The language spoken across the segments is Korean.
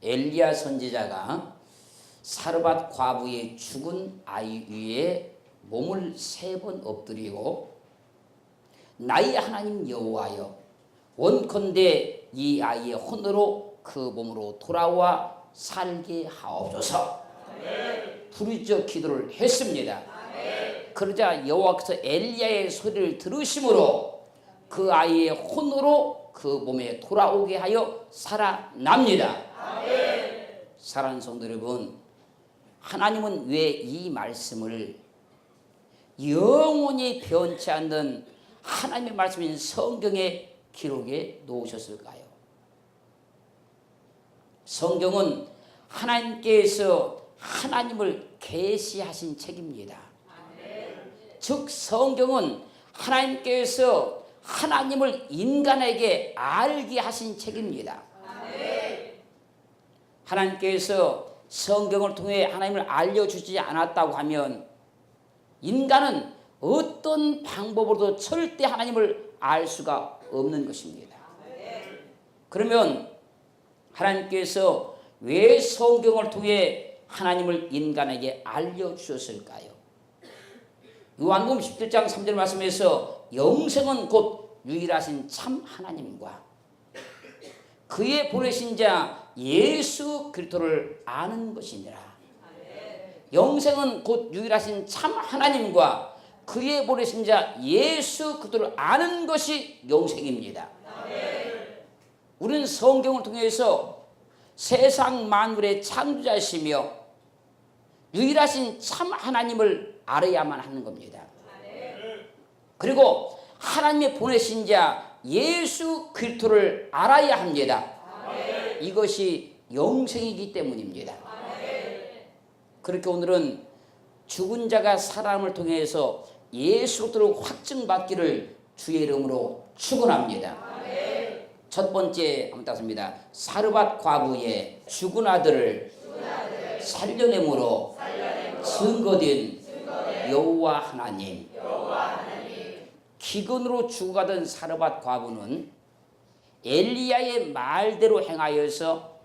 엘리야 선지자가 사르밧 과부의 죽은 아이 위에 몸을 3번 엎드리고 나의 하나님 여호와여 원컨대 이 아이의 혼으로 그 몸으로 돌아와 살게 하옵소서. 부르짖어 기도를 했습니다. 그러자 여호와께서 엘리야의 소리를 들으심으로 그 아이의 혼으로 그 몸에 돌아오게 하여 살아납니다. 사랑하는 성도 여러분, 하나님은 왜 이 말씀을 영원히 변치 않는 하나님의 말씀인 성경에 기록해 놓으셨을까요? 성경은 하나님께서 하나님을 계시하신 책입니다. 즉 성경은 하나님께서 하나님을 인간에게 알게 하신 책입니다. 하나님께서 성경을 통해 하나님을 알려주지 않았다고 하면 인간은 어떤 방법으로도 절대 하나님을 알 수가 없는 것입니다. 그러면 하나님께서 왜 성경을 통해 하나님을 인간에게 알려주셨을까요? 요한복음 17장 3절 말씀에서 영생은 곧 유일하신 참 하나님과 그의 보내신 자 예수 그리스도를 아는 것이니라. 영생은 곧 유일하신 참 하나님과 그의 보내신 자 예수 그리스도를 아는 것이 영생입니다. 우리는 성경을 통해서 세상 만물의 창조자이시며 유일하신 참 하나님을 알아야만 하는 겁니다. 그리고 하나님의 보내신 자 예수 그리스도를 알아야 합니다. 이것이 영생이기 때문입니다. 그렇게 오늘은 죽은 자가 사람을 통해서 예수 그리스도로 확증받기를 주의 이름으로 축원합니다. 첫 번째 한번 따습니다. 사르밧 과부의 죽은 아들을 살려냄으로 증거된 여호와 하나님. 기근으로 죽어가던 사르밧 과부는 엘리야의 말대로 행하여서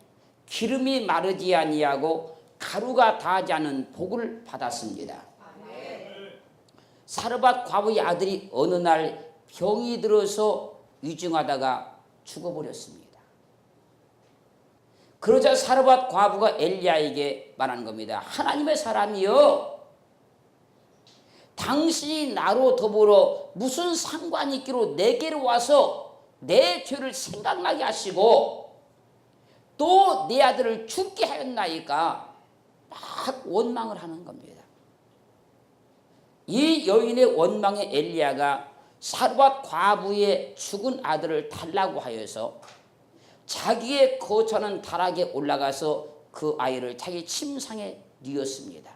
기름이 마르지 아니하고 가루가 닿지 않은 복을 받았습니다. 사르밧 과부의 아들이 어느 날 병이 들어서 위중하다가 죽어버렸습니다. 그러자 사르밧 과부가 엘리야에게 말하는 겁니다. 하나님의 사람이여, 당신이 나로 더불어 무슨 상관이 있기로 내게로 와서 내 죄를 생각나게 하시고 또 내 아들을 죽게 하였나이까. 막 원망을 하는 겁니다. 이 여인의 원망에 엘리야가 사르밧 과부의 죽은 아들을 달라고 하여서 자기의 거처하는 다락에 올라가서 그 아이를 자기 침상에 뉘었습니다.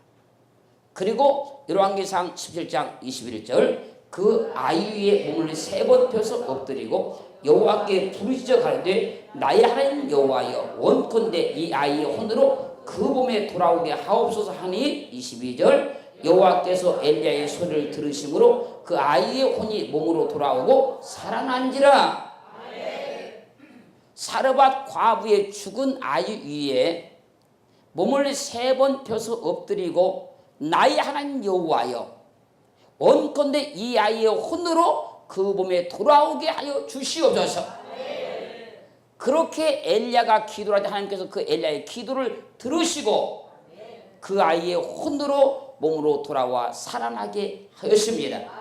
그리고 열왕기상 17장 21절 그 아이 위에 몸을 3번 펴서 엎드리고 여호와께 부르짖어 가로되 나의 하나님 여호와여 원컨대 이 아이의 혼으로 그 몸에 돌아오게 하옵소서 하니 22절 여호와께서 엘리야의 소리를 들으심으로 그 아이의 혼이 몸으로 돌아오고 살아난지라. 사르밧 과부의 죽은 아이 위에 몸을 3번 펴서 엎드리고 나의 하나님 여호와여 원컨대 이 아이의 혼으로 그 몸에 돌아오게 하여 주시옵소서. 그렇게 엘리야가 기도할 때 하나님께서 그 엘리야의 기도를 들으시고 그 아이의 혼으로 몸으로 돌아와 살아나게 하였습니다.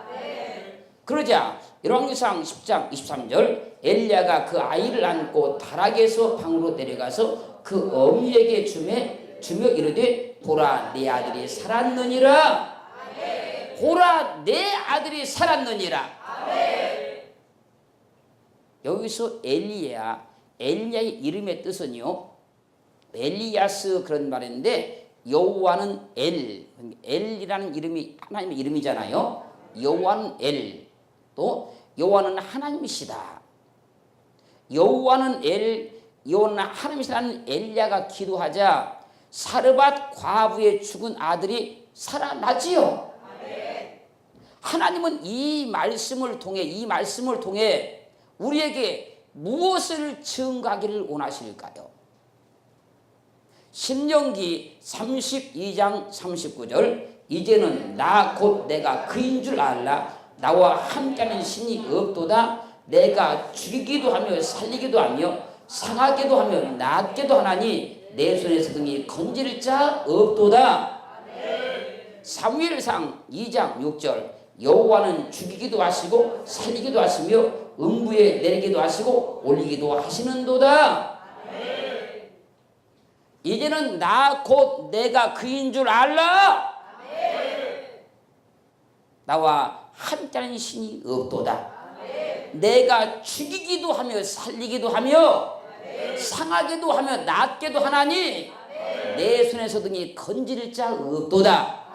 그러자 열왕기상 10장 23절 엘리야가 그 아이를 안고 다락에서 방으로 내려가서 그 어미에게 주며 이르되 보라 내 아들이 살았느니라. 보라 내 아들이 살았느니라. 여기서 엘리야의 이름의 뜻은요 엘리야스 그런 말인데 여호와는 엘이라는 이름이 하나님의 이름이잖아요. 여호와는 엘, 또 여호와는 하나님이시다. 여호와는 여호와는 하나님이시라는 엘리야가 기도하자 사르밧 과부의 죽은 아들이 살아나지요. 하나님은 이 말씀을 통해 우리에게 무엇을 증거하기를 원하실까요? 신명기 32장 39절 이제는 나 곧 내가 그인 줄 알라. 나와 함께하는 신이 없도다. 내가 죽이기도 하며 살리기도 하며 상하게도 하며 낫게도 하나니 내 손에서 등이 건질 자 없도다. 사무엘상 2장 6절 여호와는 죽이기도 하시고 살리기도 하시며 음부에 내리기도 하시고 올리기도 하시는도다. 이제는 나 곧 내가 그인 줄 알라. 나와 함께하는 신이 없도다. 내가 죽이기도 하며 살리기도 하며 상하게도 하며 낫게도 하나니 내 손에서 등이 건질 자 없도다.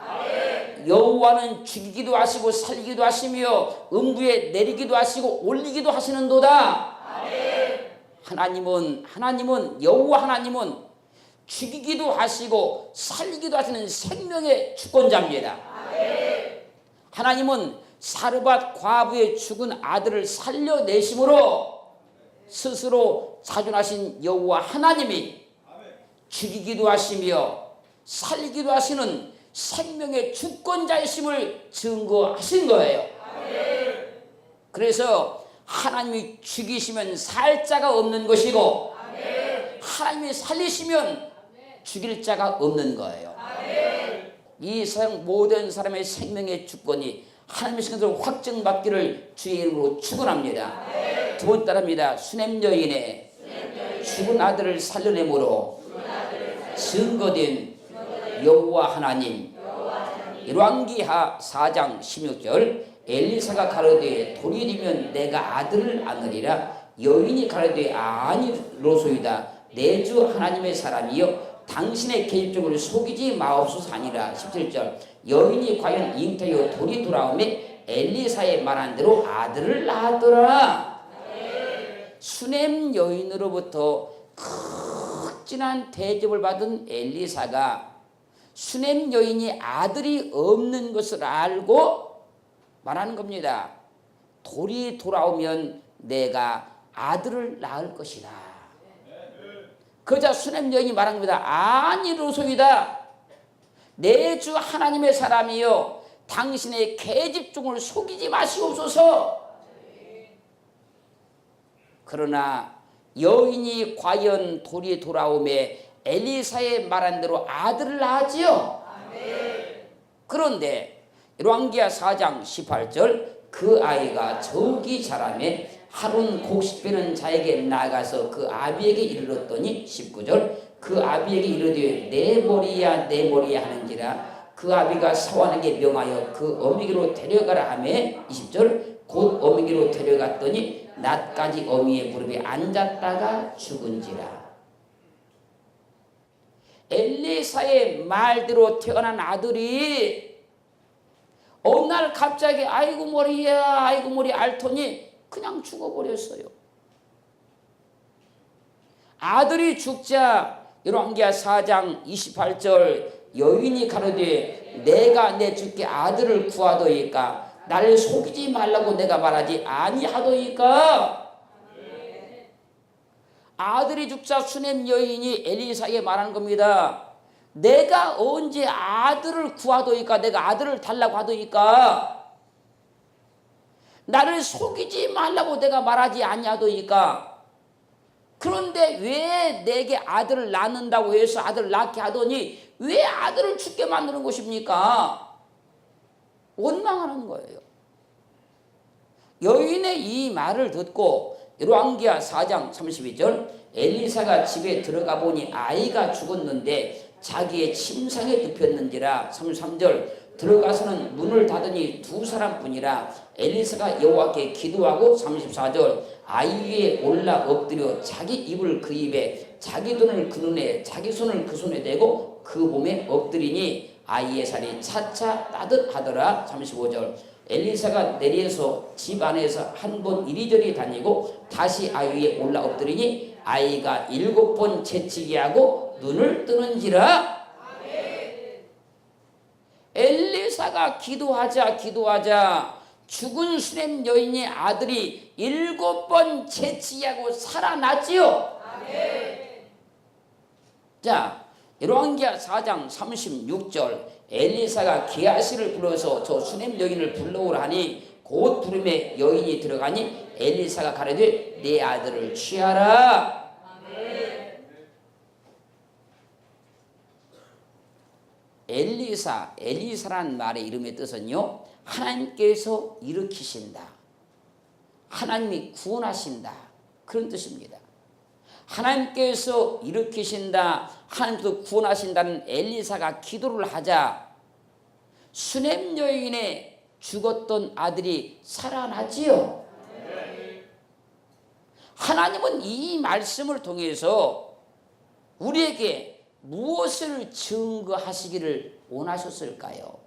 여호와는 죽이기도 하시고 살리기도 하시며 음부에 내리기도 하시고 올리기도 하시는도다. 하나님은 여호와 하나님은 죽이기도 하시고 살리기도 하시는 생명의 주권자입니다. 하나님은 사르밧 과부의 죽은 아들을 살려내심으로 스스로 자존하신 여호와 하나님이 죽이기도 하시며 살리기도 하시는 생명의 주권자이심을 증거하신 거예요. 그래서 하나님이 죽이시면 살 자가 없는 것이고 하나님이 살리시면 죽일 자가 없는 거예요. 이 세상 모든 사람의 생명의 주권이 하나님의 신으로 확정받기를 주의 이름으로 축원합니다. 두 번 따라합니다. 수냄 여인의 죽은 아들을 살려내므로 증거된 여호와 하나님. 열왕기하 4장 16절 엘리사가 가로되 도리이면 내가 아들을 안으리라. 여인이 가로되 아니로소이다. 내 주 하나님의 사람이여 당신의 계집종을 속이지 마옵소서 하니라. 17절 여인이 과연 잉태하여 돌이 돌아오매 엘리사의 말한 대로 아들을 낳았더라. 수냄 여인으로부터 극진한 대접을 받은 엘리사가 수냄 여인이 아들이 없는 것을 알고 말하는 겁니다. 돌이 돌아오면 내가 아들을 낳을 것이다. 그러자 수냄 여인이 말한 겁니다. 아니로소이다. 내 주 하나님의 사람이여 당신의 계집종을 속이지 마시옵소서. 그러나 여인이 과연 돌이 돌아오매 엘리사의 말한 대로 아들을 낳았지요. 그런데 열왕기하 4장 18절 그 아이가 저기 자라매 하룬 곡식 베는 자에게 나가서 그 아비에게 이르렀더니 19절 그 아비에게 이르되 내 머리야 내 머리야 하는지라 그 아비가 사환에게 명하여 그 어미기로 데려가라 하매 20절 곧 어미기로 데려갔더니 낮까지 어미의 무릎에 앉았다가 죽은지라. 엘리사의 말대로 태어난 아들이 어느 날 갑자기 아이고 머리야 아이고 머리 앓더니 그냥 죽어버렸어요. 아들이 죽자 열왕기하 4장 28절 여인이 가로되 내가 내 주께 아들을 구하더이까 나를 속이지 말라고 내가 말하지 아니하더이까. 아들이 죽자 수냄 여인이 엘리사에게 말한 겁니다. 내가 언제 아들을 구하더이까 내가 아들을 달라고 하더이까 나를 속이지 말라고 내가 말하지 아니하더이까. 그런데 왜 내게 아들을 낳는다고 해서 아들을 낳게 하더니 왜 아들을 죽게 만드는 것입니까? 원망하는 거예요. 여인의 이 말을 듣고 열왕기하 4장 32절 엘리사가 집에 들어가 보니 아이가 죽었는데 자기의 침상에 눕혔는지라. 33절 들어가서는 문을 닫으니 두 사람뿐이라. 엘리사가 여호와께 기도하고 34절 아이 위에 올라 엎드려 자기 입을 그 입에 자기 눈을 그 눈에 자기 손을 그 손에 대고 그 몸에 엎드리니 아이의 살이 차차 따뜻하더라. 35절 엘리사가 내려서 집 안에서 한 번 이리저리 다니고 다시 아이 위에 올라 엎드리니 아이가 7번 재치기 하고 눈을 뜨는지라. 엘리사가 기도하자 죽은 수냄 여인의 아들이 7번 재치기하고 살아났지요. 자, 열왕기하 4장 36절 엘리사가 게하시를 불러서 저 수냄 여인을 불러오라 하니 곧 부름에 여인이 들어가니 엘리사가 가라되 내 아들을 취하라. 엘리사란 말의 이름의 뜻은요, 하나님께서 일으키신다, 하나님이 구원하신다, 그런 뜻입니다. 하나님께서 일으키신다, 하나님께서 구원하신다는 엘리사가 기도를 하자 수냄 여인의 죽었던 아들이 살아나지요. 하나님은 이 말씀을 통해서 우리에게 무엇을 증거하시기를 원하셨을까요?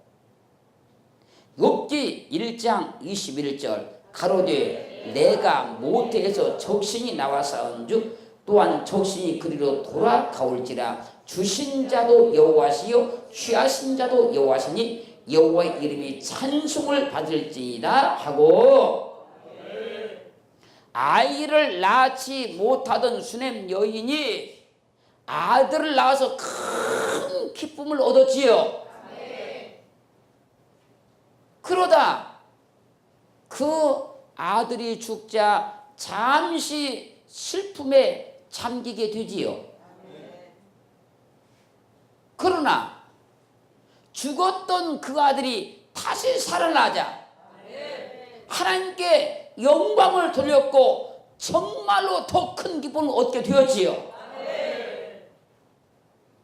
욥기 1장 21절 가로되 내가 모태에서 적신이 나와 싸운즉 또한 적신이 그리로 돌아가올지라 주신 자도 여호와시요 취하신 자도 여호와시니 여호와의 이름이 찬송을 받을지이다 하고, 아이를 낳지 못하던 수냄 여인이 아들을 낳아서 큰 기쁨을 얻었지요. 그러다 그 아들이 죽자 잠시 슬픔에 잠기게 되지요. 그러나 죽었던 그 아들이 다시 살아나자 하나님께 영광을 돌렸고 정말로 더 큰 기쁨을 얻게 되었지요.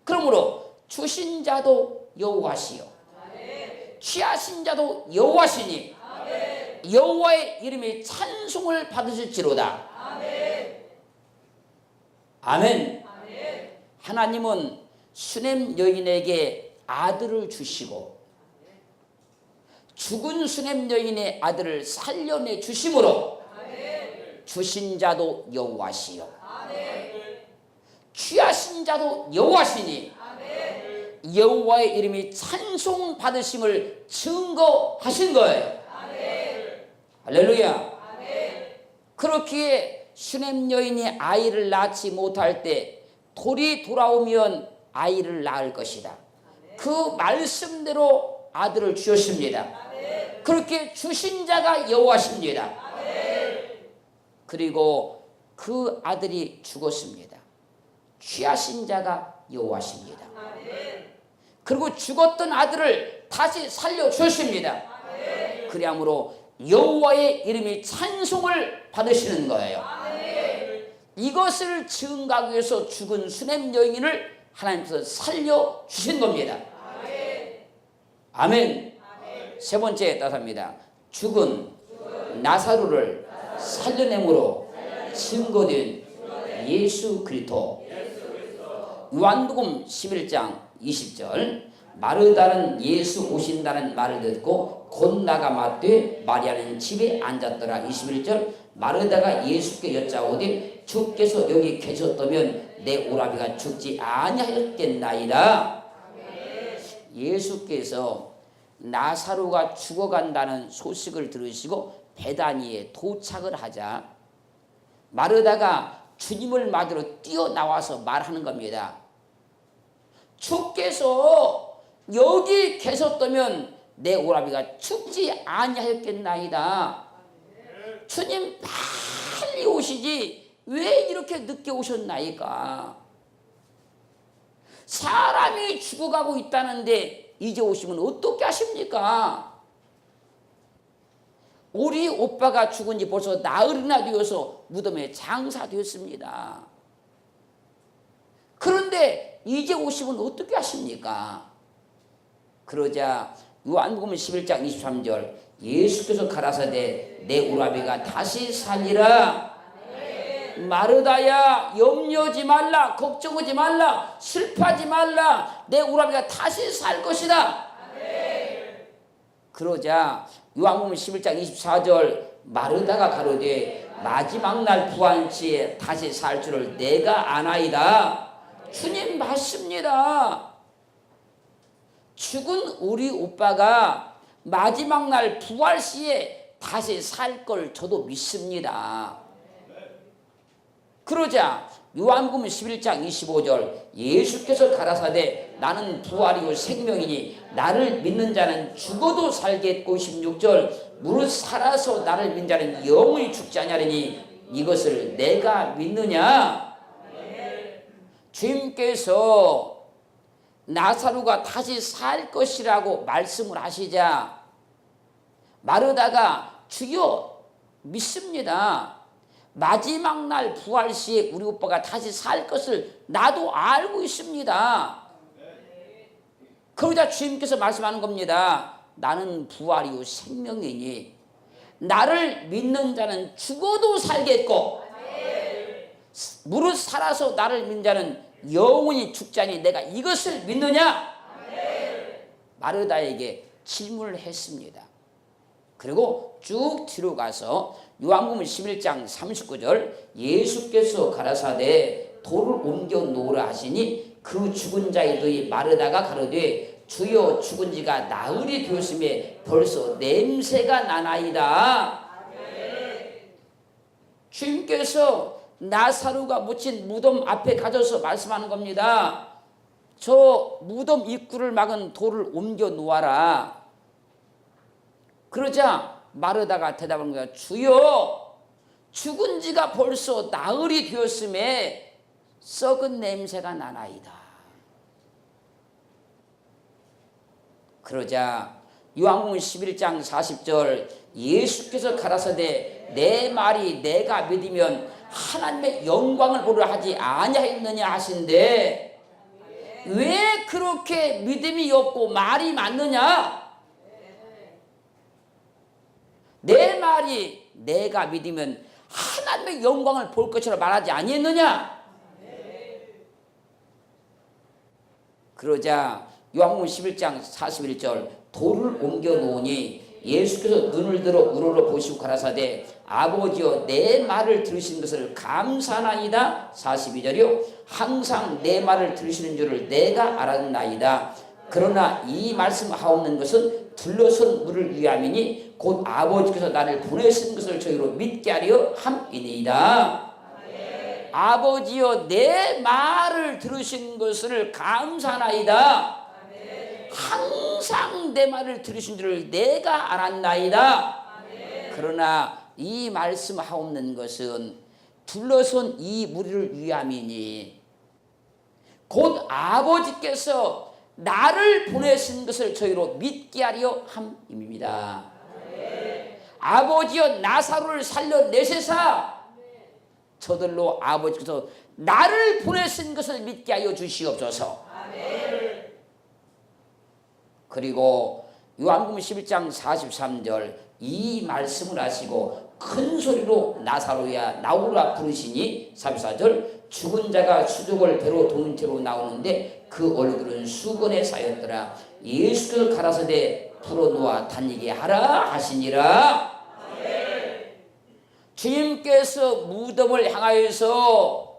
그러므로 주신 자도 여호와시요 취하신 자도 여호와시니 여호와의 이름이 찬송을 받으실지로다. 아멘. 하나님은 수냄 여인에게 아들을 주시고 죽은 수냄 여인의 아들을 살려내 주심으로 주신 자도 여호와시요 취하신 자도 여호와시니 여호와의 이름이 찬송 받으심을 증거하신 거예요. 할렐루야. 그렇기에 수냄 여인이 아이를 낳지 못할 때 돌이 돌아오면 아이를 낳을 것이다, 그 말씀대로 아들을 주셨습니다. 그렇게 주신 자가 여호와십니다. 그리고 그 아들이 죽었습니다. 취하신 자가 여호와십니다. 그리고 죽었던 아들을 다시 살려주십니다. 그리함으로 여호와의 이름이 찬송을 받으시는 거예요. 이것을 증가하기 위해서 죽은 수냄 여인을 하나님께서 살려주신 겁니다. 아멘. 세 번째 따사입니다. 죽은 나사로를 살려냄으로 증거된 예수 그리스도. 요한복음 11장 20절 마르다는 예수 오신다는 말을 듣고 곧 나가 맞되 마리아는 집에 앉았더라. 21절 마르다가 예수께 여짜오되 주께서 여기 계셨다면 내 오라비가 죽지 아니하였겠나이다. 예수께서 나사로가 죽어간다는 소식을 들으시고 베다니에 도착을 하자 마르다가 주님을 맞으러 뛰어나와서 말하는 겁니다. 주께서 여기 계셨다면 내 오라비가 죽지 아니하였겠나이다. 주님 빨리 오시지 왜 이렇게 늦게 오셨나이까? 사람이 죽어가고 있다는데 이제 오시면 어떻게 하십니까? 우리 오빠가 죽은 지 벌써 나흘이나 되어서 무덤에 장사되었습니다. 그런데 이제 오시면 어떻게 하십니까? 그러자 요한복음 11장 23절 예수께서 가라사대 내 오라비가 다시 살리라. 마르다야 염려하지 말라, 걱정하지 말라, 슬퍼하지 말라, 내 오라비가 다시 살 것이다. 그러자 요한복음 11장 24절 마르다가 가로되 마지막 날 부활시에 다시 살 줄을 내가 아나이다. 주님 맞습니다. 죽은 우리 오빠가 마지막 날 부활시에 다시 살 걸 저도 믿습니다. 그러자 요한복음 11장 25절 예수께서 가라사대 나는 부활이요 생명이니 나를 믿는 자는 죽어도 살겠고 16절 무릇 살아서 나를 믿는 자는 영원히 죽지 아니하리니 이것을 내가 믿느냐. 주님께서 나사로가 다시 살 것이라고 말씀을 하시자 마르다가 주여 믿습니다. 마지막 날 부활 시에 우리 오빠가 다시 살 것을 나도 알고 있습니다. 그러자 주님께서 말씀하는 겁니다. 나는 부활이요 생명이니 나를 믿는 자는 죽어도 살겠고 무릇 살아서 나를 믿는 자는 영원히 죽지 아니 내가 이것을 믿느냐? 마르다에게 질문을 했습니다. 그리고 쭉 뒤로 가서 요한복음 11장 39절 예수께서 가라사대 돌을 옮겨 놓으라 하시니 그 죽은 자의 너희 마르다가 가로되 주여 죽은 지가 나흘이 되었음에 벌써 냄새가 나나이다. 주님께서 나사로가 묻힌 무덤 앞에 가져서 말씀하는 겁니다. 저 무덤 입구를 막은 돌을 옮겨 놓아라. 그러자 마르다가 대답한 거야. 주여 죽은 지가 벌써 나흘이 되었음에 썩은 냄새가 나나이다. 그러자 요한복음 11장 40절 예수께서 가라사대 내 말이 내가 믿으면 하나님의 영광을 보려 하지 아니하였느냐 하신데 왜 그렇게 믿음이 없고 말이 많느냐? 내 말이 내가 믿으면 하나님의 영광을 볼 것이라 말하지 아니했느냐? 그러자 요한복음 11장 41절 돌을 옮겨 놓으니 예수께서 눈을 들어 우러러 보시고 가라사대 아버지여 내 말을 들으시는 것을 감사하나이다. 42절이요 항상 내 말을 들으시는 줄을 내가 알았나이다. 그러나 이 말씀하옵는 것은 둘러선 물을 위함이니 곧 아버지께서 나를 보내신 것을 저희로 믿게 하려 함이니이다. 아버지여 내 말을 들으신 것을 감사하나이다. 항상 내 말을 들으신 줄을 내가 알았나이다. 그러나 이 말씀하옵는 것은 둘러선 이 무리를 위함이니 곧 아버지께서 나를 보내신 것을 저희로 믿게 하려 함입니다. 아버지여 나사로를 살려내세사 저들로 아버지께서 나를 보내신 것을 믿게 하여 주시옵소서. 그리고 요한복음 11장 43절 이 말씀을 하시고 큰 소리로 나사로야 나오라 부르시니 44절 죽은 자가 수족을 배로 동인 채로 나오는데 그 얼굴은 수건에 쌓였더라. 예수께서 가라사대 풀어놓아 다니게 하라 하시니라. 주님께서 무덤을 향하여서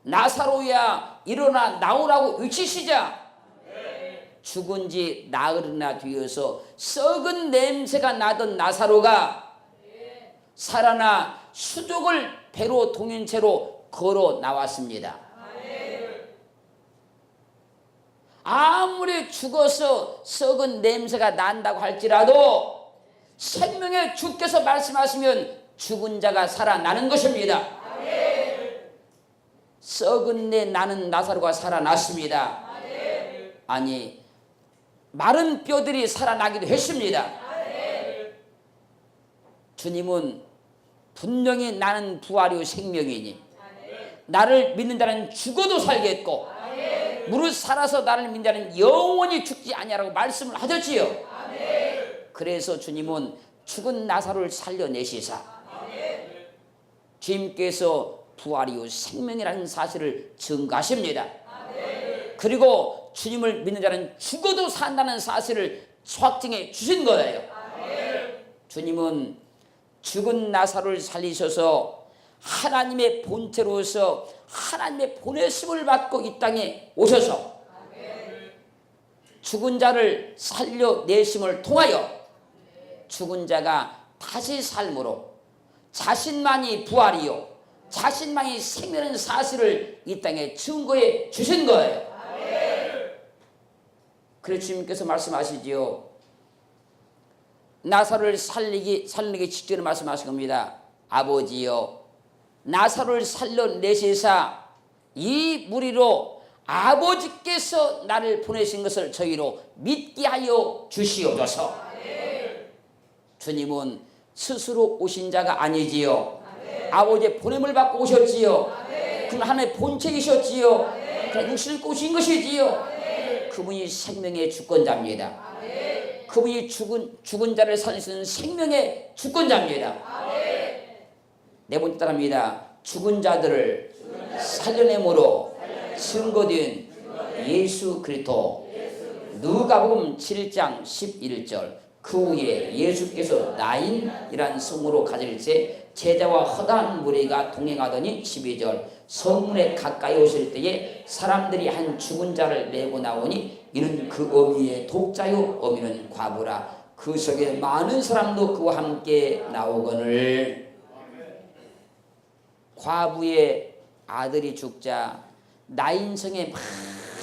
나사로야 일어나 나오라고 외치시자 죽은 지 나흘이나 뒤어서 썩은 냄새가 나던 나사로가 살아나 수족을 배로 동인 채로 걸어 나왔습니다. 아무리 죽어서 썩은 냄새가 난다고 할지라도 생명의 주께서 말씀하시면 죽은 자가 살아나는 것입니다. 썩은 내 나는 나사로가 살아났습니다. 아니 마른 뼈들이 살아나기도 했습니다. 주님은 분명히 나는 부활이요 생명이니 나를 믿는 자는 죽어도 살겠고 무릇 살아서 나를 믿는 자는 영원히 죽지 아니하라고 말씀을 하셨지요. 그래서 주님은 죽은 나사로를 살려내시사 주님께서 부활이요 생명이라는 사실을 증거하십니다. 그리고 주님을 믿는 자는 죽어도 산다는 사실을 확증해 주신 거예요. 주님은 죽은 나사로를 살리셔서 하나님의 본체로서 하나님의 보내심을 받고 이 땅에 오셔서 죽은 자를 살려내심을 통하여 죽은 자가 다시 삶으로 자신만이 부활이요 자신만이 생명이라는 사실을 이 땅에 증거해 주신 거예요. 그래서 주님께서 말씀하시지요. 나사로를 살리기 직전에 말씀하신 겁니다. 아버지여, 나사로를 살려내시사 이 무리로 아버지께서 나를 보내신 것을 저희로 믿게 하여 주시옵소서. 주님은 스스로 오신 자가 아니지요. 아버지의 보냄을 받고 오셨지요. 그는 하나님의 본체이셨지요. 그는 육신을 입고 오신 것이지요. 그분이 생명의 주권자입니다. 그분이 죽은 자를 살리시는 생명의 주권자입니다. 네 번째 따라합니다. 죽은 자들을 살려냄으로 증거된 예수 그리스도. 누가복음 7장 11절. 그 후에 예수께서 나인이란 성으로 가질새 제자와 허다한 무리가 동행하더니 12절. 성문에 가까이 오실 때에 사람들이 한 죽은 자를 메고 나오니 이는 그 어미의 독자요 어미는 과부라. 그 속에 많은 사람도 그와 함께 나오거늘. 과부의 아들이 죽자 나인성의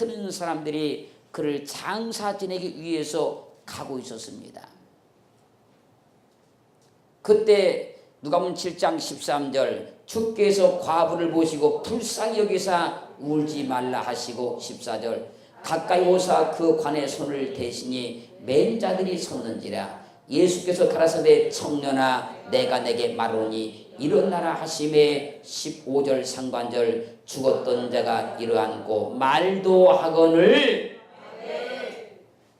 많은 사람들이 그를 장사 지내기 위해서 가고 있었습니다. 그때 누가복음 7장 13절. 주께서 과부를 보시고 불쌍히 여기사 울지 말라 하시고 14절. 가까이 오사 그 관에 손을 대시니 맨 자들이 섰는지라. 예수께서 가라사대 청년아 내가 내게 말하노니 일어나라 하심에 15절 상관절. 죽었던 자가 일어앉고 말도 하거늘.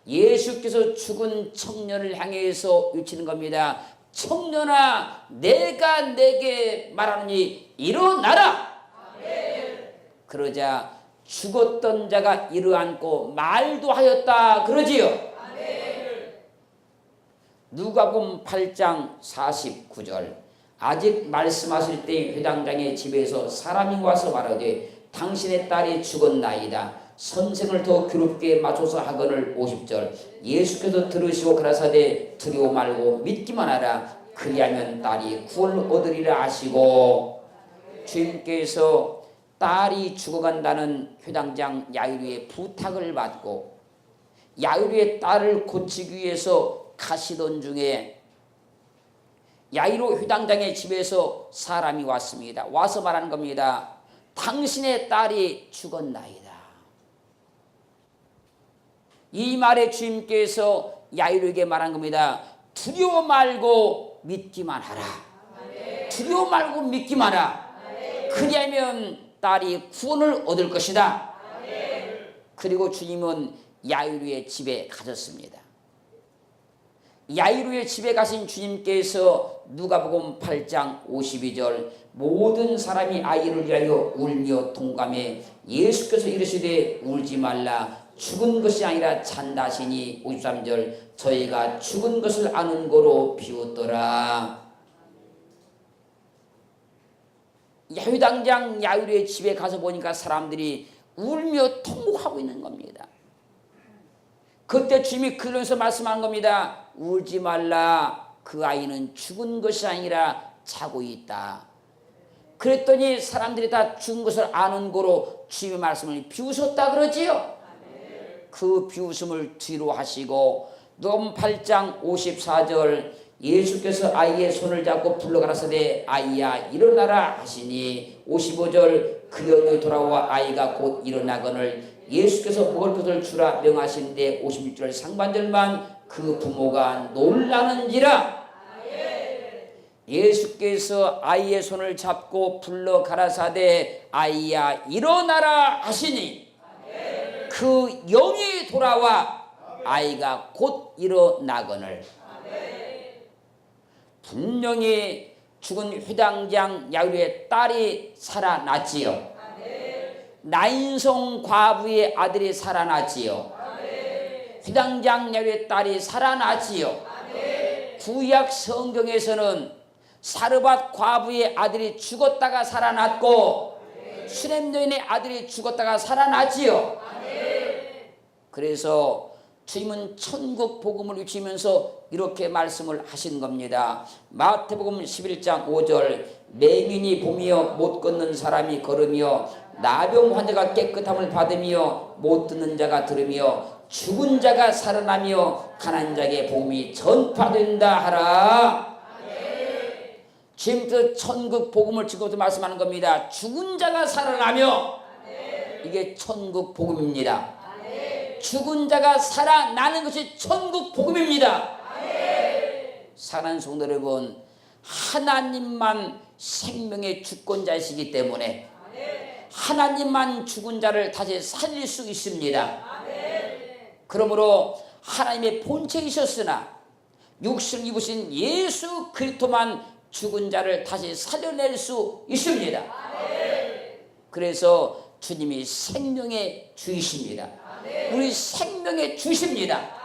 예수께서 죽은 청년을 향해서 외치는 겁니다. 청년아 내가 내게 말하노니 일어나라. 그러자 죽었던 자가 일어앉고 말도 하였다 그러지요. 누가복음 8장 49절. 아직 말씀하실 때 회당장의 집에서 사람이 와서 말하되 당신의 딸이 죽었나이다. 선생을 더 괴롭게 맞춰서 하거늘. 50절. 예수께서 들으시고 가라사대 두려워 말고 믿기만 하라. 그리하면 딸이 구원을 얻으리라 하시고. 주님께서 딸이 죽어간다는 회당장 야이로의 부탁을 받고 야이로의 딸을 고치기 위해서 가시던 중에 야이로 회당장의 집에서 사람이 왔습니다. 와서 말하는 겁니다. 당신의 딸이 죽었나이다. 이 말에 주님께서 야이로에게 말한 겁니다. 두려워 말고 믿기만 하라. 두려워 말고 믿기만 하라. 그리하면 딸이 구원을 얻을 것이다. 그리고 주님은 야이로의 집에 가셨습니다. 야이로의 집에 가신 주님께서 누가복음 8장 52절. 모든 사람이 아이를 위하여 울며 동감해 예수께서 이르시되 울지 말라. 죽은 것이 아니라 잔다시니. 53절. 저희가 죽은 것을 아는 거로 비웃더라. 회당장 야이로의 집에 가서 보니까 사람들이 울며 통곡하고 있는 겁니다. 그때 주님이 그러면서 말씀한 겁니다. 울지 말라. 그 아이는 죽은 것이 아니라 자고 있다. 그랬더니 사람들이 다 죽은 것을 아는 거로 주님의 말씀을 비웃었다 그러지요. 그 비웃음을 뒤로 하시고 누가복음 8장 54절. 예수께서 아이의 손을 잡고 불러가라사대 아이야 일어나라 하시니. 55절. 그녀의 돌아와 아이가 곧 일어나거늘 예수께서 먹을 것을 주라 명하시는데 56절 상반절만. 그 부모가 놀라는지라. 예수께서 아이의 손을 잡고 불러 가라사대 아이야 일어나라 하시니 그 영이 돌아와 아이가 곧 일어나거늘. 분명히 죽은 회당장 야이로의 딸이 살아났지요. 나인성 과부의 아들이 살아났지요. 회당장 야이로의 딸이 살아났지요. 구약 성경에서는 사르밧 과부의 아들이 죽었다가 살아났고 수렘 여인의 아들이 죽었다가 살아났지요. 그래서 주님은 천국 복음을 외치면서 이렇게 말씀을 하신 겁니다. 마태복음 11장 5절 맹인이 보며 못 걷는 사람이 걸으며 나병 환자가 깨끗함을 받으며 못 듣는 자가 들으며 죽은 자가 살아나며 가난한 자에게 복음이 전파된다 하라. 지금부터 천국 복음을 지금부터 말씀하는 겁니다. 죽은 자가 살아나며 이게 천국 복음입니다. 죽은 자가 살아나는 것이 천국 복음입니다. 사랑하는 성도 여러분, 하나님만 생명의 주권자이시기 때문에 하나님만 죽은 자를 다시 살릴 수 있습니다. 그러므로 하나님의 본체이셨으나 육신을 입으신 예수 그리스도만 죽은 자를 다시 살려낼 수 있습니다. 그래서 주님이 생명의 주이십니다. 우리 생명의 주십니다.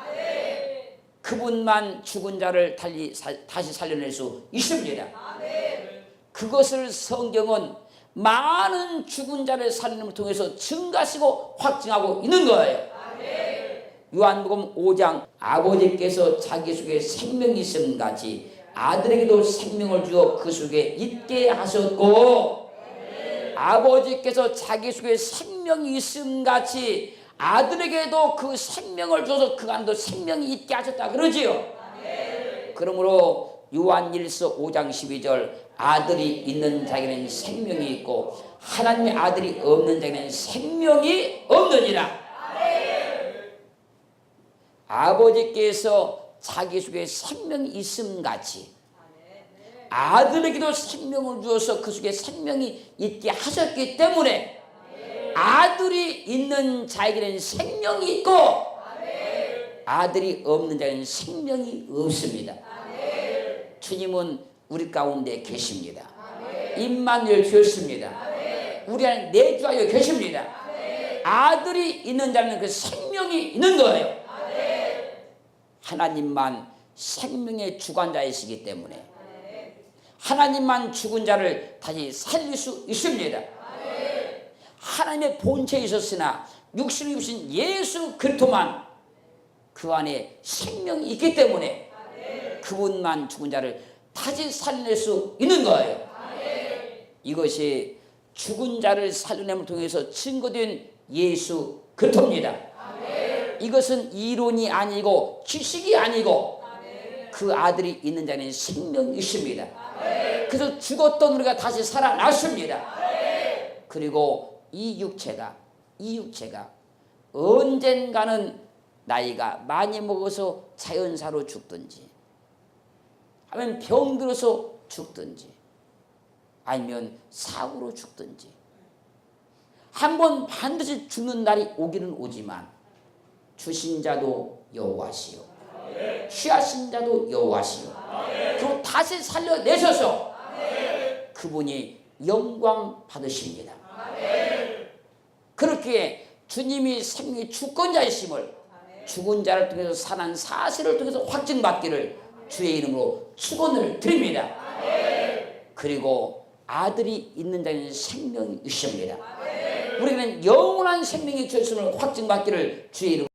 그분만 죽은 자를 다시 살려낼 수 있습니다. 그것을 성경은 많은 죽은 자를 살림을 통해서 증가하시고 확증하고 있는 거예요. 요한복음 5장 아버지께서 자기 속에 생명이 있음 같이 아들에게도 생명을 주어 그 속에 있게 하셨고 아버지께서 자기 속에 생명이 있음 같이 아들에게도 그 생명을 줘서 그 안에도 생명이 있게 하셨다 그러지요. 그러므로 요한일서 5장 12절 아들이 있는 자에게는 생명이 있고 하나님의 아들이 없는 자에게는 생명이 없느니라. 아버지께서 자기 속에 생명이 있음 같이 아들에게도 생명을 주어서 그 속에 생명이 있게 하셨기 때문에 아들이 있는 자에게는 생명이 있고 아들이 없는 자에게는 생명이 없습니다. 주님은 우리 가운데 계십니다. 임마누엘 주였습니다. 우리 안에 내주하여 계십니다. 아들이 있는 자는 그 생명이 있는 거예요. 하나님만 생명의 주관자이시기 때문에 하나님만 죽은 자를 다시 살릴 수 있습니다. 하나님의 본체에 있었으나 육신을 입으신 예수 그리스도만 그 안에 생명이 있기 때문에 그분만 죽은 자를 다시 살릴 수 있는 거예요. 이것이 죽은 자를 살려냄을 통해서 증거된 예수 그리스도입니다. 이것은 이론이 아니고 지식이 아니고 그 아들이 있는 자는 생명이 있습니다. 그래서 죽었던 우리가 다시 살아났습니다. 그리고 이 육체가 언젠가는 나이가 많이 먹어서 자연사로 죽든지 아니면 병들어서 죽든지 아니면 사고로 죽든지 한번 반드시 죽는 날이 오기는 오지만 주신 자도 여호와시요 취하신 자도 여호와시요 그리고 다시 살려내셔서 그분이 영광 받으십니다. 그렇게 주님이 생명의 주권자이심을 죽은 자를 통해서 살아난 사실을 통해서 확증받기를 주의 이름으로 축원을 드립니다. 그리고 아들이 있는 자에는 생명이 있습니다. 우리는 영원한 생명이 주셨음을 확증받기를 주의 이름으로